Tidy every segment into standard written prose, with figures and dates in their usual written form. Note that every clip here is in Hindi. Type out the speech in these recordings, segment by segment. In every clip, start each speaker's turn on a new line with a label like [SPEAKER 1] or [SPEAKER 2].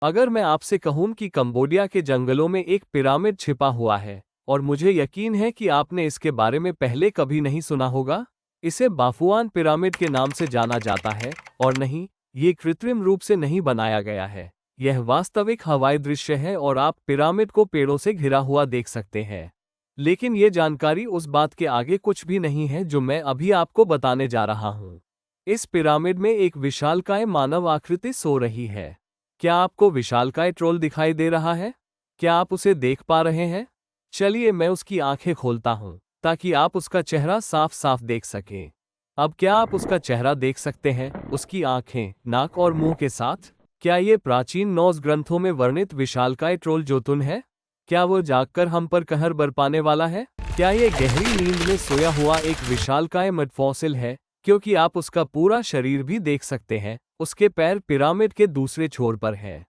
[SPEAKER 1] अगर मैं आपसे कहूं कि कंबोडिया के जंगलों में एक पिरामिड छिपा हुआ है और मुझे यकीन है कि आपने इसके बारे में पहले कभी नहीं सुना होगा। इसे बाफुआन पिरामिड के नाम से जाना जाता है और नहीं, ये कृत्रिम रूप से नहीं बनाया गया है। यह वास्तविक हवाई दृश्य है और आप पिरामिड को पेड़ों से घिरा हुआ देख सकते हैं। लेकिन ये जानकारी उस बात के आगे कुछ भी नहीं है जो मैं अभी आपको बताने जा रहा हूँ। इस पिरामिड में एक विशालकाय मानव आकृति सो रही है। क्या आपको विशालकाय ट्रोल दिखाई दे रहा है? क्या आप उसे देख पा रहे हैं? चलिए मैं उसकी आंखें खोलता हूं ताकि आप उसका चेहरा साफ साफ देख सकें। अब क्या आप उसका चेहरा देख सकते हैं, उसकी आंखें, नाक और मुंह के साथ? क्या ये प्राचीन नॉर्स ग्रंथों में वर्णित विशालकाय ट्रोल जोतुन है? क्या वो जागकर हम पर कहर बरपाने वाला है? क्या ये गहरी नींद में सोया हुआ एक विशालकाय मडफॉसिल है? क्योंकि आप उसका पूरा शरीर भी देख सकते हैं, उसके पैर पिरामिड के दूसरे छोर पर हैं।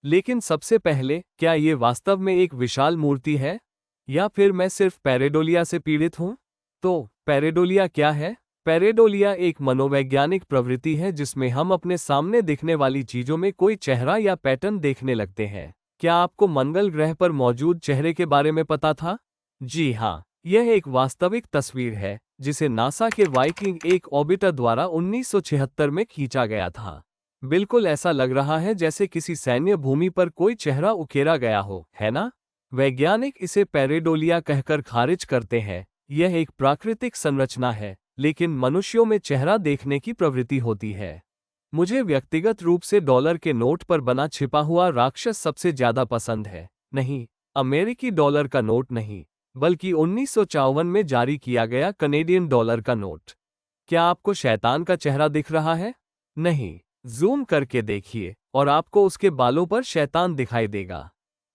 [SPEAKER 1] लेकिन सबसे पहले, क्या ये वास्तव में एक विशाल मूर्ति है? या फिर मैं सिर्फ पैरेडोलिया से पीड़ित हूं? तो पैरेडोलिया क्या है? पैरेडोलिया एक मनोवैज्ञानिक प्रवृत्ति है जिसमें हम अपने सामने दिखने वाली चीजों में कोई चेहरा या पैटर्न देखने लगते हैं। क्या आपको मंगल ग्रह पर मौजूद चेहरे के बारे में पता था? जी हाँ, यह एक वास्तविक तस्वीर है जिसे नासा के वाइकिंग एक ऑर्बिटर द्वारा 1976 में खींचा गया था। बिल्कुल ऐसा लग रहा है जैसे किसी सैन्य भूमि पर कोई चेहरा उकेरा गया हो, है ना? वैज्ञानिक इसे पैरेडोलिया कहकर खारिज करते हैं। यह एक प्राकृतिक संरचना है, लेकिन मनुष्यों में चेहरा देखने की प्रवृत्ति होती है। मुझे व्यक्तिगत रूप से डॉलर के नोट पर बना छिपा हुआ राक्षस सबसे ज्यादा पसंद है। नहीं, अमेरिकी डॉलर का नोट नहीं, बल्कि 1954 में जारी किया गया कनेडियन डॉलर का नोट। क्या आपको शैतान का चेहरा दिख रहा है? नहीं, जूम करके देखिए और आपको उसके बालों पर शैतान दिखाई देगा।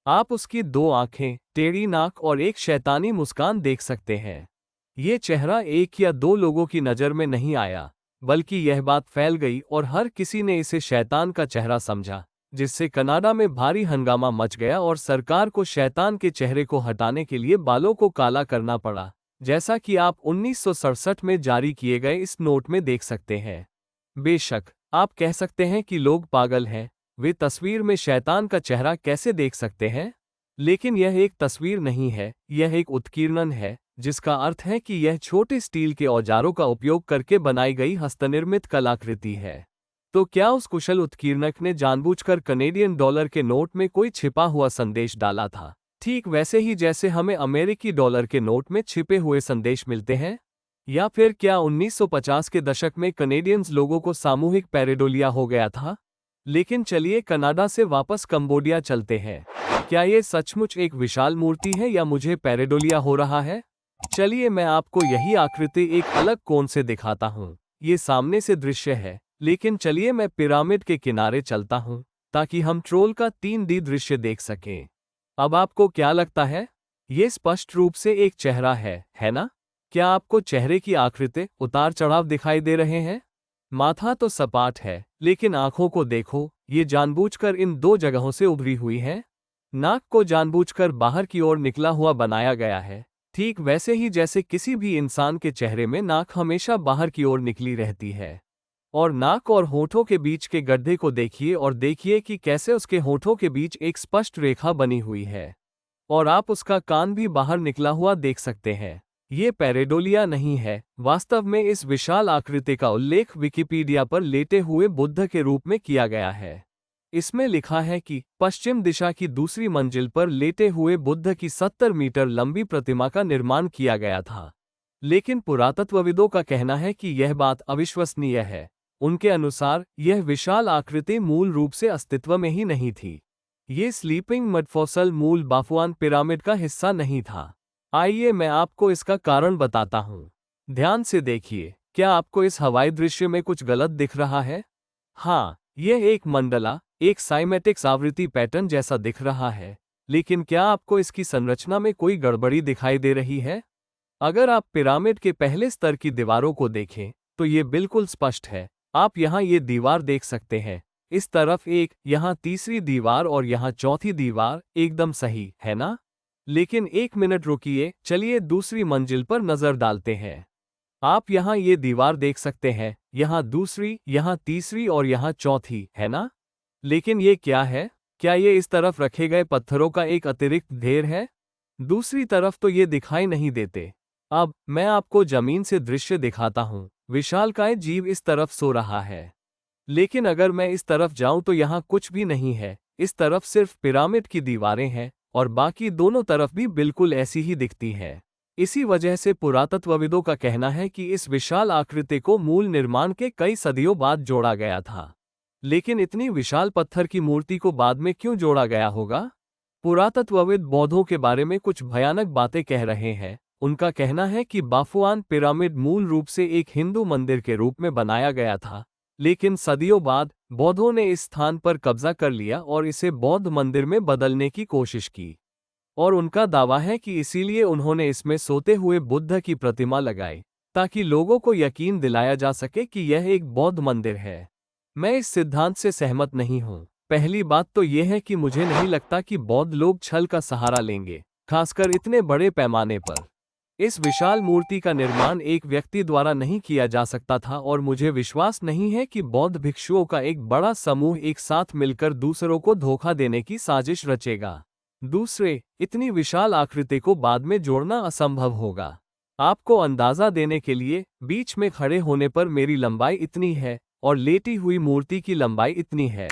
[SPEAKER 1] आप उसकी दो आंखें, टेढ़ी नाक और एक शैतानी मुस्कान देख सकते हैं। ये चेहरा एक या दो लोगों की नज़र में नहीं आया, बल्कि यह बात फैल गई और हर किसी ने इसे शैतान का चेहरा समझा, जिससे कनाडा में भारी हंगामा मच गया और सरकार को शैतान के चेहरे को हटाने के लिए बालों को काला करना पड़ा, जैसा कि आप 1967 में जारी किए गए इस नोट में देख सकते हैं। बेशक, आप कह सकते हैं कि लोग पागल हैं, वे तस्वीर में शैतान का चेहरा कैसे देख सकते हैं? लेकिन यह एक तस्वीर नहीं है, यह एक उत्कीर्णन है, जिसका अर्थ है कि यह छोटे स्टील के औजारों का उपयोग करके बनाई गई हस्तनिर्मित कलाकृति है। तो क्या उस कुशल उत्कीर्णक ने जानबूझकर कनेडियन डॉलर के नोट में कोई छिपा हुआ संदेश डाला था? ठीक वैसे ही जैसे हमें अमेरिकी डॉलर के नोट में छिपे हुए संदेश मिलते हैं? या फिर क्या 1950 के दशक में कनेडियंस लोगों को सामूहिक पैरेडोलिया हो गया था? लेकिन चलिए कनाडा से वापस कंबोडिया चलते हैं। क्या ये सचमुच एक विशाल मूर्ति है या मुझे पैरेडोलिया हो रहा है? चलिए मैं आपको यही आकृति एक अलग कोण से दिखाता हूँ। ये सामने से दृश्य है, लेकिन चलिए मैं पिरामिड के किनारे चलता हूँ ताकि हम ट्रोल का 3D दृश्य देख सकें। अब आपको क्या लगता है? ये स्पष्ट रूप से एक चेहरा है ना? क्या आपको चेहरे की आकृति, उतार चढ़ाव दिखाई दे रहे हैं? माथा तो सपाट है, लेकिन आंखों को देखो, ये जानबूझकर इन दो जगहों से उभरी हुई हैं। नाक को जानबूझकर बाहर की ओर निकला हुआ बनाया गया है, ठीक वैसे ही जैसे किसी भी इंसान के चेहरे में नाक हमेशा बाहर की ओर निकली रहती है। और नाक और होठों के बीच के गड्ढे को देखिए और देखिए कि कैसे उसके होठों के बीच एक स्पष्ट रेखा बनी हुई है। और आप उसका कान भी बाहर निकला हुआ देख सकते हैं। ये पैरेडोलिया नहीं है, वास्तव में इस विशाल आकृति का उल्लेख विकिपीडिया पर लेटे हुए बुद्ध के रूप में किया गया है। इसमें लिखा है कि पश्चिम दिशा की दूसरी मंजिल पर लेटे हुए बुद्ध की 70 मीटर लंबी प्रतिमा का निर्माण किया गया था। लेकिन पुरातत्वविदों का कहना है कि यह बात अविश्वसनीय है। उनके अनुसार यह विशाल आकृति मूल रूप से अस्तित्व में ही नहीं थी। ये स्लीपिंग मडफॉसल मूल बाफुआन पिरामिड का हिस्सा नहीं था। आइए मैं आपको इसका कारण बताता हूँ। ध्यान से देखिए, क्या आपको इस हवाई दृश्य में कुछ गलत दिख रहा है? हाँ, यह एक मंडला, एक साइमेटिक्स आवृत्ति पैटर्न जैसा दिख रहा है, लेकिन क्या आपको इसकी संरचना में कोई गड़बड़ी दिखाई दे रही है? अगर आप पिरामिड के पहले स्तर की दीवारों को देखें, तो ये बिल्कुल स्पष्ट है। आप यहाँ ये दीवार देख सकते हैं, इस तरफ एक, यहाँ तीसरी दीवार और यहाँ चौथी दीवार, एकदम सही, है ना? लेकिन एक मिनट रुकिए, चलिए दूसरी मंजिल पर नजर डालते हैं। आप यहाँ ये दीवार देख सकते हैं, यहाँ दूसरी, यहाँ तीसरी और यहाँ चौथी, है ना? लेकिन ये क्या है? क्या ये इस तरफ रखे गए पत्थरों का एक अतिरिक्त ढेर है? दूसरी तरफ तो ये दिखाई नहीं देते। अब मैं आपको जमीन से दृश्य दिखाता हूँ। विशालकाय जीव इस तरफ सो रहा है। लेकिन अगर मैं इस तरफ जाऊं तो यहाँ कुछ भी नहीं है। इस तरफ सिर्फ पिरामिड की दीवारें हैं और बाकी दोनों तरफ भी बिल्कुल ऐसी ही दिखती है। इसी वजह से पुरातत्वविदों का कहना है कि इस विशाल आकृति को मूल निर्माण के कई सदियों बाद जोड़ा गया था। लेकिन इतनी विशाल पत्थर की मूर्ति को बाद में क्यों जोड़ा गया होगा? पुरातत्वविद बौद्धों के बारे में कुछ भयानक बातें कह रहे हैं। उनका कहना है कि बाफुआन पिरामिड मूल रूप से एक हिंदू मंदिर के रूप में बनाया गया था, लेकिन सदियों बाद बौद्धों ने इस स्थान पर कब्जा कर लिया और इसे बौद्ध मंदिर में बदलने की कोशिश की। और उनका दावा है कि इसीलिए उन्होंने इसमें सोते हुए बुद्ध की प्रतिमा लगाई, ताकि लोगों को यकीन दिलाया जा सके कि यह एक बौद्ध मंदिर है। मैं इस सिद्धांत से सहमत नहीं हूँ। पहली बात तो यह है कि मुझे नहीं लगता कि बौद्ध लोग छल का सहारा लेंगे, खासकर इतने बड़े पैमाने पर। इस विशाल मूर्ति का निर्माण एक व्यक्ति द्वारा नहीं किया जा सकता था और मुझे विश्वास नहीं है कि बौद्ध भिक्षुओं का एक बड़ा समूह एक साथ मिलकर दूसरों को धोखा देने की साजिश रचेगा। दूसरे, इतनी विशाल आकृति को बाद में जोड़ना असंभव होगा। आपको अंदाजा देने के लिए, बीच में खड़े होने पर मेरी लंबाई इतनी है और लेटी हुई मूर्ति की लंबाई इतनी है।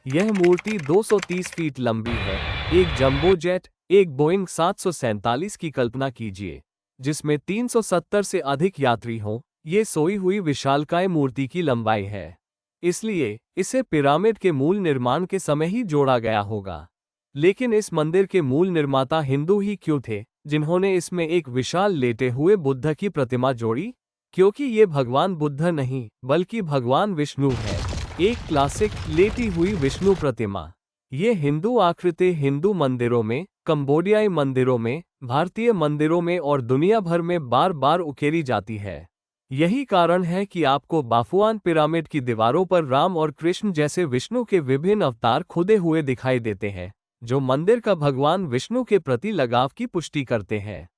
[SPEAKER 1] यह मूर्ति 230 फीट लंबी है। एक जंबो जेट, एक बोइंग 747 की कल्पना कीजिए, जिसमें 370 से अधिक यात्री हों। ये सोई हुई विशालकाय मूर्ति की लंबाई है। इसलिए इसे पिरामिड के मूल निर्माण के समय ही जोड़ा गया होगा। लेकिन इस मंदिर के मूल निर्माता हिंदू ही क्यों थे, जिन्होंने इसमें एक विशाल लेटे हुए बुद्ध की प्रतिमा जोड़ी? क्योंकि ये भगवान बुद्ध नहीं, बल्कि भगवान विष्णु है। एक क्लासिक लेटी हुई विष्णु प्रतिमा। ये हिंदू आकृति हिंदू मंदिरों में, कंबोडियाई मंदिरों में, भारतीय मंदिरों में और दुनिया भर में बार बार उकेरी जाती है। यही कारण है कि आपको बाफुआन पिरामिड की दीवारों पर राम और कृष्ण जैसे विष्णु के विभिन्न अवतार खुदे हुए दिखाई देते हैं, जो मंदिर का भगवान विष्णु के प्रति लगाव की पुष्टि करते हैं।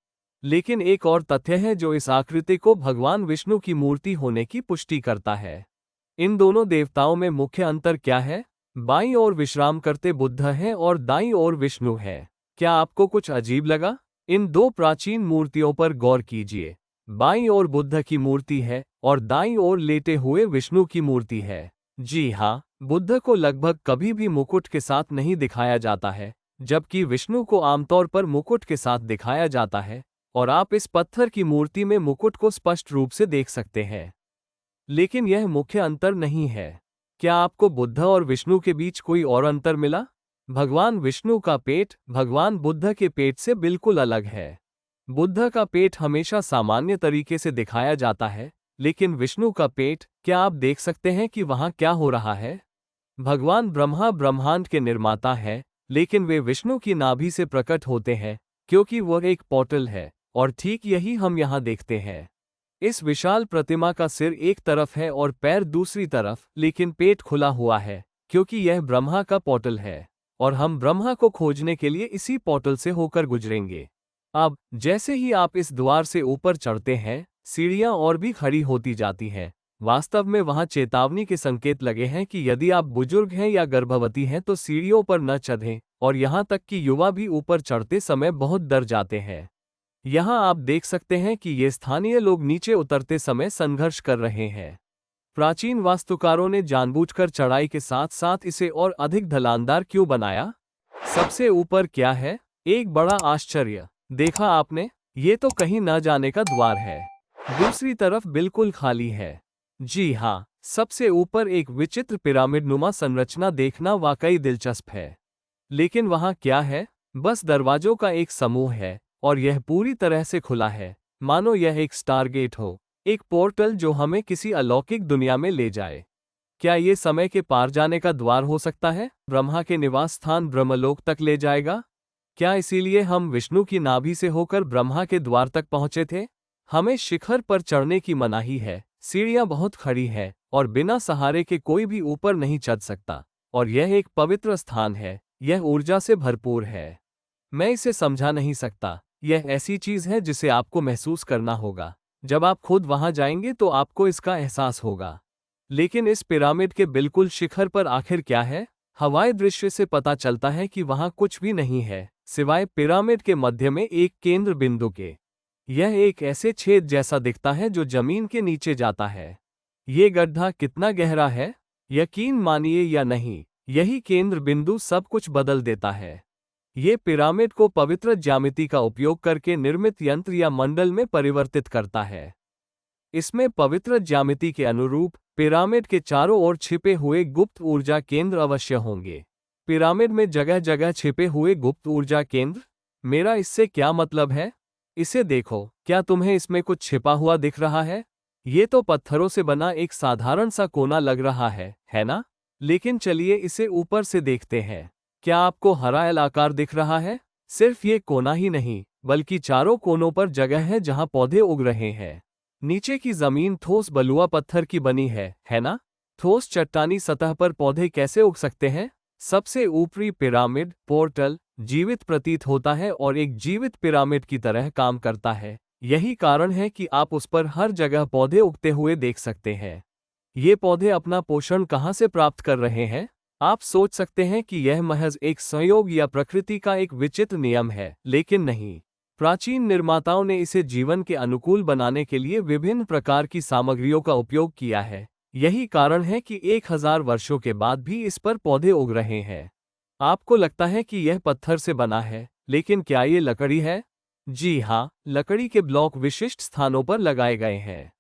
[SPEAKER 1] लेकिन एक और तथ्य है जो इस आकृति को भगवान विष्णु की मूर्ति होने की पुष्टि करता है। इन दोनों देवताओं में मुख्य अंतर क्या है? बाईं ओर विश्राम करते बुद्ध हैं और दाईं ओर विष्णु है। क्या आपको कुछ अजीब लगा? इन दो प्राचीन मूर्तियों पर गौर कीजिए। बाईं ओर बुद्ध की मूर्ति है और दाईं ओर लेटे हुए विष्णु की मूर्ति है। जी हाँ, बुद्ध को लगभग कभी भी मुकुट के साथ नहीं दिखाया जाता है, जबकि विष्णु को आमतौर पर मुकुट के साथ दिखाया जाता है, और आप इस पत्थर की मूर्ति में मुकुट को स्पष्ट रूप से देख सकते हैं। लेकिन यह मुख्य अंतर नहीं है। क्या आपको बुद्ध और विष्णु के बीच कोई और अंतर मिला? भगवान विष्णु का पेट भगवान बुद्ध के पेट से बिल्कुल अलग है। बुद्ध का पेट हमेशा सामान्य तरीके से दिखाया जाता है, लेकिन विष्णु का पेट, क्या आप देख सकते हैं कि वहां क्या हो रहा है? भगवान ब्रह्मा ब्रह्मांड के निर्माता है, लेकिन वे विष्णु की नाभि से प्रकट होते हैं, क्योंकि वह एक पोर्टल है, और ठीक यही हम यहाँ देखते हैं। इस विशाल प्रतिमा का सिर एक तरफ है और पैर दूसरी तरफ, लेकिन पेट खुला हुआ है, क्योंकि यह ब्रह्मा का पोर्टल है, और हम ब्रह्मा को खोजने के लिए इसी पोर्टल से होकर गुजरेंगे। अब जैसे ही आप इस द्वार से ऊपर चढ़ते हैं, सीढ़ियां और भी खड़ी होती जाती हैं। वास्तव में वहां चेतावनी के संकेत लगे हैं कि यदि आप बुजुर्ग हैं या गर्भवती हैं तो सीढ़ियों पर न चढ़ें, और यहां तक कि युवा भी ऊपर चढ़ते समय बहुत डर जाते हैं। यहाँ आप देख सकते हैं कि ये स्थानीय लोग नीचे उतरते समय संघर्ष कर रहे हैं। प्राचीन वास्तुकारों ने जानबूझकर चढ़ाई के साथ साथ इसे और अधिक ढलानदार क्यों बनाया? सबसे ऊपर क्या है? एक बड़ा आश्चर्य। देखा आपने? ये तो कहीं न जाने का द्वार है। दूसरी तरफ बिल्कुल खाली है। जी हाँ, सबसे ऊपर एक विचित्र पिरामिड नुमा संरचना देखना वाकई दिलचस्प है। लेकिन वहाँ क्या है? बस दरवाजों का एक समूह है, और यह पूरी तरह से खुला है, मानो यह एक स्टारगेट हो, एक पोर्टल जो हमें किसी अलौकिक दुनिया में ले जाए। क्या ये समय के पार जाने का द्वार हो सकता है? ब्रह्मा के निवास स्थान ब्रह्मलोक तक ले जाएगा? क्या इसीलिए हम विष्णु की नाभि से होकर ब्रह्मा के द्वार तक पहुंचे थे? हमें शिखर पर चढ़ने की मनाही है, सीढ़ियां बहुत खड़ी हैं, और बिना सहारे के कोई भी ऊपर नहीं चढ़ सकता, और यह एक पवित्र स्थान है, यह ऊर्जा से भरपूर है। मैं इसे समझा नहीं सकता। यह ऐसी चीज है जिसे आपको महसूस करना होगा। जब आप खुद वहां जाएंगे तो आपको इसका एहसास होगा। लेकिन इस पिरामिड के बिल्कुल शिखर पर आखिर क्या है? हवाई दृश्य से पता चलता है कि वहां कुछ भी नहीं है सिवाय पिरामिड के मध्य में एक केंद्र बिंदु के। यह एक ऐसे छेद जैसा दिखता है जो जमीन के नीचे जाता है। ये गड्ढा कितना गहरा है, यकीन मानिए या नहीं, यही केंद्र बिंदु सब कुछ बदल देता है। ये पिरामिड को पवित्र ज्यामिति का उपयोग करके निर्मित यंत्र या मंडल में परिवर्तित करता है। इसमें पवित्र ज्यामिति के अनुरूप पिरामिड के चारों ओर छिपे हुए गुप्त ऊर्जा केंद्र अवश्य होंगे। पिरामिड में जगह जगह छिपे हुए गुप्त ऊर्जा केंद्र? मेरा इससे क्या मतलब है? इसे देखो, क्या तुम्हें इसमें कुछ छिपा हुआ दिख रहा है? ये तो पत्थरों से बना एक साधारण सा कोना लग रहा है ना? लेकिन चलिए इसे ऊपर से देखते हैं। क्या आपको हरा एल आकार दिख रहा है? सिर्फ ये कोना ही नहीं, बल्कि चारों कोनों पर जगह है जहां पौधे उग रहे हैं। नीचे की जमीन ठोस बलुआ पत्थर की बनी है ना? ठोस चट्टानी सतह पर पौधे कैसे उग सकते हैं? सबसे ऊपरी पिरामिड पोर्टल जीवित प्रतीत होता है और एक जीवित पिरामिड की तरह काम करता है। यही कारण है कि आप उस पर हर जगह पौधे उगते हुए देख सकते हैं। ये पौधे अपना पोषण कहाँ से प्राप्त कर रहे हैं? आप सोच सकते हैं कि यह महज एक संयोग या प्रकृति का एक विचित्र नियम है, लेकिन नहीं। प्राचीन निर्माताओं ने इसे जीवन के अनुकूल बनाने के लिए विभिन्न प्रकार की सामग्रियों का उपयोग किया है। यही कारण है कि 1000 वर्षों के बाद भी इस पर पौधे उग रहे हैं। आपको लगता है कि यह पत्थर से बना है, लेकिन क्या ये लकड़ी है? जी हाँ, लकड़ी के ब्लॉक विशिष्ट स्थानों पर लगाए गए हैं।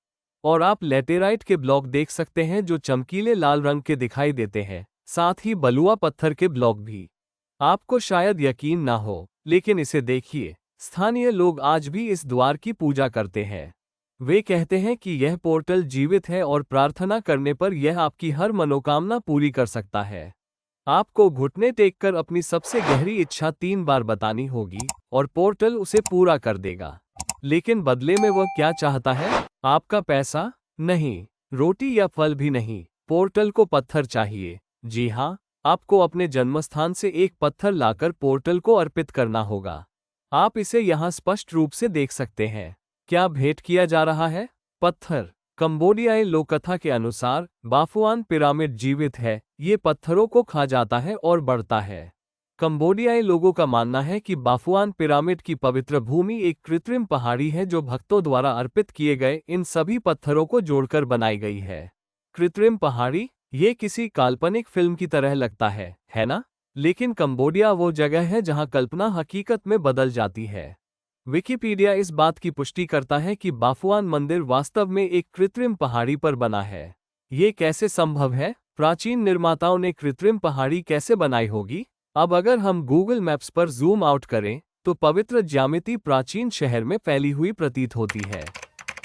[SPEAKER 1] और आप लैटेराइट के ब्लॉक देख सकते हैं जो चमकीले लाल रंग के दिखाई देते हैं, साथ ही बलुआ पत्थर के ब्लॉक भी। आपको शायद यकीन ना हो, लेकिन इसे देखिए। स्थानीय लोग आज भी इस द्वार की पूजा करते हैं। वे कहते हैं कि यह पोर्टल जीवित है और प्रार्थना करने पर यह आपकी हर मनोकामना पूरी कर सकता है। आपको घुटने टेककर अपनी सबसे गहरी इच्छा 3 बार बतानी होगी और पोर्टल उसे पूरा कर देगा। लेकिन बदले में वह क्या चाहता है? आपका पैसा? नहीं, रोटी या फल भी नहीं, पोर्टल को पत्थर चाहिए। जी हाँ, आपको अपने जन्मस्थान से एक पत्थर लाकर पोर्टल को अर्पित करना होगा। आप इसे यहाँ स्पष्ट रूप से देख सकते हैं। क्या भेंट किया जा रहा है? पत्थर। कंबोडियाई लोककथा के अनुसार बाफुआन पिरामिड जीवित है, ये पत्थरों को खा जाता है और बढ़ता है। कंबोडियाई लोगों का मानना है कि बाफुआन पिरामिड की पवित्र भूमि एक कृत्रिम पहाड़ी है जो भक्तों द्वारा अर्पित किए गए इन सभी पत्थरों को जोड़कर बनाई गई है। कृत्रिम पहाड़ी? ये किसी काल्पनिक फिल्म की तरह लगता है ना? लेकिन कंबोडिया वो जगह है जहां कल्पना हकीकत में बदल जाती है। विकिपीडिया इस बात की पुष्टि करता है कि बाफुआन मंदिर वास्तव में एक कृत्रिम पहाड़ी पर बना है। ये कैसे संभव है? प्राचीन निर्माताओं ने कृत्रिम पहाड़ी कैसे बनाई होगी? अब अगर हम गूगल मैप्स पर जूम आउट करें, तो पवित्र ज्यामिति प्राचीन शहर में फैली हुई प्रतीत होती है।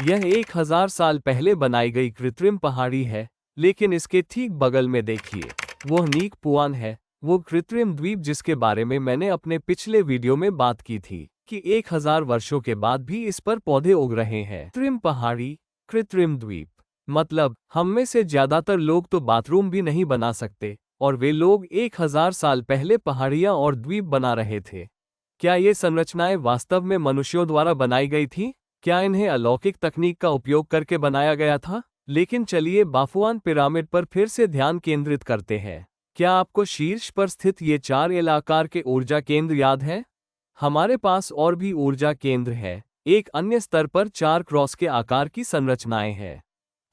[SPEAKER 1] यह 1000 साल पहले बनाई गई कृत्रिम पहाड़ी है, लेकिन इसके ठीक बगल में देखिए, वह नीक पुआन है, वो कृत्रिम द्वीप जिसके बारे में मैंने अपने पिछले वीडियो में बात की थी कि 1000 वर्षों के बाद भी इस पर पौधे उग रहे हैं। कृत्रिम पहाड़ी, कृत्रिम द्वीप, मतलब हम में से ज्यादातर लोग तो बाथरूम भी नहीं बना सकते, और वे लोग 1000 साल पहले पहाड़ियां और द्वीप बना रहे थे। क्या ये संरचनाएं वास्तव में मनुष्यों द्वारा बनाई गई थी? क्या इन्हें अलौकिक तकनीक का उपयोग करके बनाया गया था? लेकिन चलिए बाफुआन पिरामिड पर फिर से ध्यान केंद्रित करते हैं। क्या आपको शीर्ष पर स्थित ये 4 एल आकार के ऊर्जा केंद्र याद है? हमारे पास और भी ऊर्जा केंद्र है। एक अन्य स्तर पर 4 क्रॉस के आकार की संरचनाएं हैं।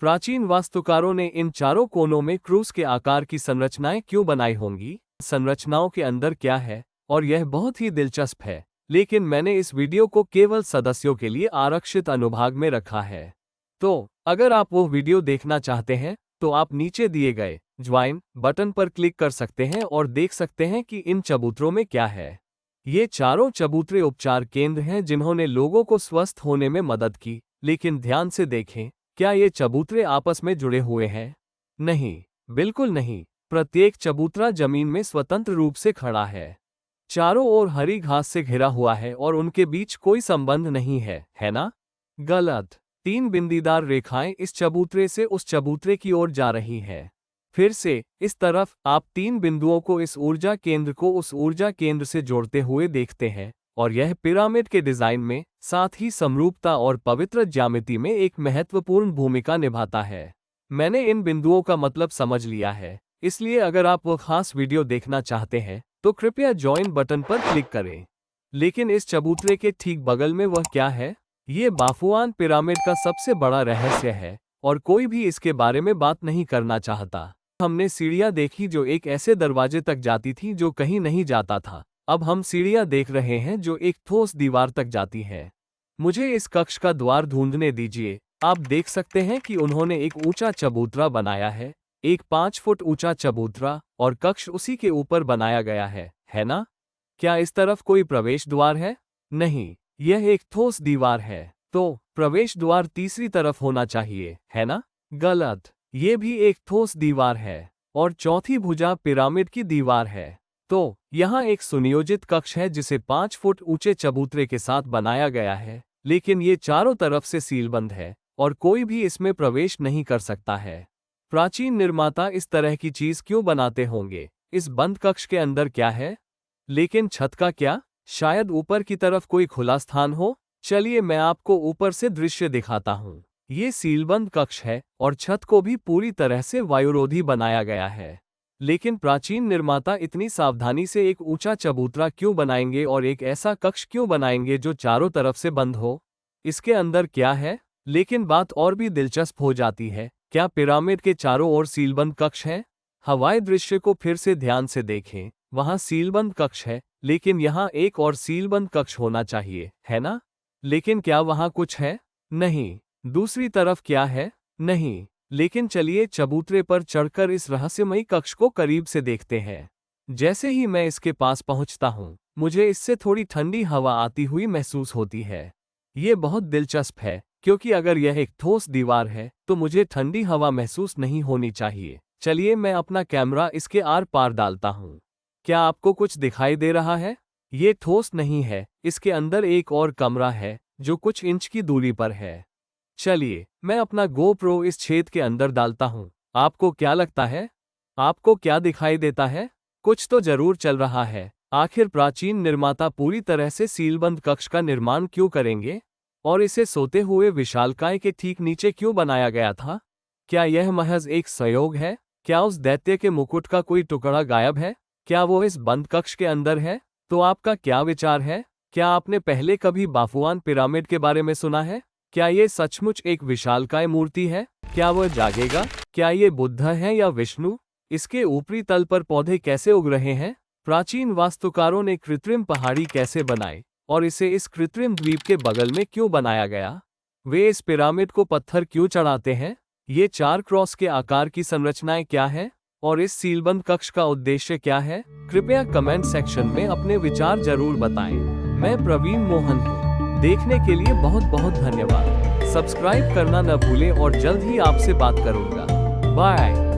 [SPEAKER 1] प्राचीन वास्तुकारों ने इन चारों कोनों में क्रूस के आकार की संरचनाएं क्यों बनाई होंगी? संरचनाओं के अंदर क्या है? और यह बहुत ही दिलचस्प है, लेकिन मैंने इस वीडियो को केवल सदस्यों के लिए आरक्षित अनुभाग में रखा है। तो अगर आप वो वीडियो देखना चाहते हैं, तो आप नीचे दिए गए ज्वाइन बटन पर क्लिक कर सकते हैं और देख सकते हैं कि इन चबूतरों में क्या है। ये चारों चबूतरे उपचार केंद्र हैं जिन्होंने लोगों को स्वस्थ होने में मदद की। लेकिन ध्यान से देखें, क्या ये चबूतरे आपस में जुड़े हुए हैं? नहीं, बिल्कुल नहीं। प्रत्येक चबूतरा जमीन में स्वतंत्र रूप से खड़ा है, चारों ओर हरी घास से घिरा हुआ है और उनके बीच कोई संबंध नहीं है ना? गलत। 3 बिंदीदार रेखाएं इस चबूतरे से उस चबूतरे की ओर जा रही हैं। फिर से इस तरफ आप 3 बिंदुओं को इस ऊर्जा केंद्र को उस ऊर्जा केंद्र से जोड़ते हुए देखते हैं, और यह पिरामिड के डिजाइन में, साथ ही समरूपता और पवित्र ज्यामिति में एक महत्वपूर्ण भूमिका निभाता है। मैंने इन बिंदुओं का मतलब समझ लिया है। इसलिए अगर आप वो खास वीडियो देखना चाहते हैं तो कृपया ज्वाइन बटन पर क्लिक करें। लेकिन इस चबूतरे के ठीक बगल में वह क्या है? ये बाफुआन पिरामिड का सबसे बड़ा रहस्य है और कोई भी इसके बारे में बात नहीं करना चाहता। हमने सीढ़ियां देखी जो एक ऐसे दरवाजे तक जाती थी जो कहीं नहीं जाता था। अब हम सीढ़ियां देख रहे हैं जो एक ठोस दीवार तक जाती है। मुझे इस कक्ष का द्वार ढूंढने दीजिए। आप देख सकते हैं कि उन्होंने एक ऊंचा चबूतरा बनाया है, एक 5 फुट ऊंचा चबूतरा, और कक्ष उसी के ऊपर बनाया गया है ना? क्या इस तरफ कोई प्रवेश द्वार है? नहीं, यह एक ठोस दीवार है। तो प्रवेश द्वार तीसरी तरफ होना चाहिए, है ना? गलत, ये भी एक ठोस दीवार है और चौथी भुजा पिरामिड की दीवार है। तो यहाँ एक सुनियोजित कक्ष है जिसे 5 फुट ऊंचे चबूतरे के साथ बनाया गया है, लेकिन ये चारों तरफ से सीलबंद है और कोई भी इसमें प्रवेश नहीं कर सकता है। प्राचीन निर्माता इस तरह की चीज क्यों बनाते होंगे? इस बंद कक्ष के अंदर क्या है? लेकिन छत का क्या? शायद ऊपर की तरफ कोई खुला स्थान हो। चलिए मैं आपको ऊपर से दृश्य दिखाता हूँ। ये सीलबंद कक्ष है और छत को भी पूरी तरह से वायुरोधी बनाया गया है। लेकिन प्राचीन निर्माता इतनी सावधानी से एक ऊंचा चबूतरा क्यों बनाएंगे और एक ऐसा कक्ष क्यों बनाएंगे जो चारों तरफ से बंद हो? इसके अंदर क्या है? लेकिन बात और भी दिलचस्प हो जाती है। क्या पिरामिड के चारों ओर सीलबंद कक्ष हैं? हवाई दृश्य को फिर से ध्यान से देखें। वहां सीलबंद कक्ष है, लेकिन यहाँ एक और सीलबंद कक्ष होना चाहिए, है ना? लेकिन क्या वहां कुछ है? नहीं। दूसरी तरफ क्या है? नहीं। लेकिन चलिए चबूतरे पर चढ़कर इस रहस्यमयी कक्ष को करीब से देखते हैं। जैसे ही मैं इसके पास पहुंचता हूं, मुझे इससे थोड़ी ठंडी हवा आती हुई महसूस होती है। ये बहुत दिलचस्प है, क्योंकि अगर यह एक ठोस दीवार है तो मुझे ठंडी हवा महसूस नहीं होनी चाहिए। चलिए मैं अपना कैमरा इसके आर पार डालता हूँ। क्या आपको कुछ दिखाई दे रहा है? ये ठोस नहीं है, इसके अंदर एक और कमरा है जो कुछ इंच की दूरी पर है। चलिए मैं अपना गोप्रो इस छेद के अंदर डालता हूँ। आपको क्या लगता है? आपको क्या दिखाई देता है? कुछ तो जरूर चल रहा है। आखिर प्राचीन निर्माता पूरी तरह से सीलबंद कक्ष का निर्माण क्यों करेंगे? और इसे सोते हुए विशालकाय के ठीक नीचे क्यों बनाया गया था? क्या यह महज एक संयोग है? क्या उस दैत्य के मुकुट का कोई टुकड़ा गायब है? क्या वो इस बंद कक्ष के अंदर है? तो आपका क्या विचार है? क्या आपने पहले कभी बाफुआन पिरामिड के बारे में सुना है? क्या ये सचमुच एक विशालकाय मूर्ति है? क्या वह जागेगा? क्या ये बुद्ध है या विष्णु? इसके ऊपरी तल पर पौधे कैसे उग रहे हैं? प्राचीन वास्तुकारों ने कृत्रिम पहाड़ी कैसे बनाई और इसे इस कृत्रिम द्वीप के बगल में क्यों बनाया गया? वे इस पिरामिड को पत्थर क्यों चढ़ाते हैं? ये 4 क्रॉस के आकार की संरचनाएं क्या है? और इस सीलबंद कक्ष का उद्देश्य क्या है? कृपया कमेंट सेक्शन में अपने विचार जरूर बताएं। मैं प्रवीण मोहन हूँ। देखने के लिए बहुत बहुत धन्यवाद। सब्सक्राइब करना न भूलें और जल्द ही आपसे बात करूंगा। बाय।